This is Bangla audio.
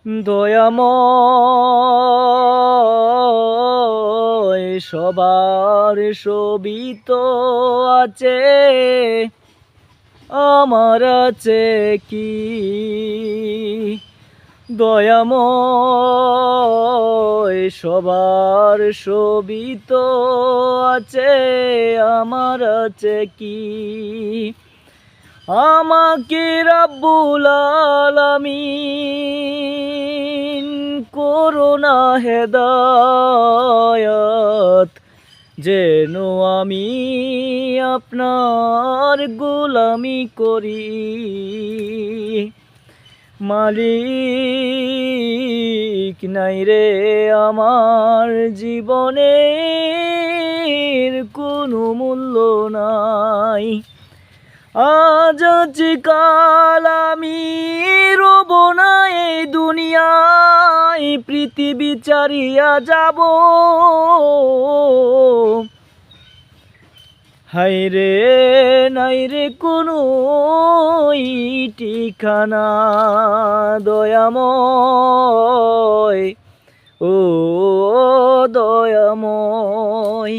দয়াময় সবার সবই তো আছে, আমার আছে কি? দয়াময় সবার সবই তো আছে, আমার আছে কি? আমাকে রাব্বুল আলামিন করুণা হেদায়াত, যেন আমি আপনার গোলামি করি। মালিক নাই রে আমার জীবনের কোনো মূল্য নাই। আজ আছি কাল আমি রব না এই দুনিয়ায়, পৃথিবী ছাড়িয়া যাব। হায়রে নাই রে কোনো ঠিকানা। দয়াময় ও দয়াময়।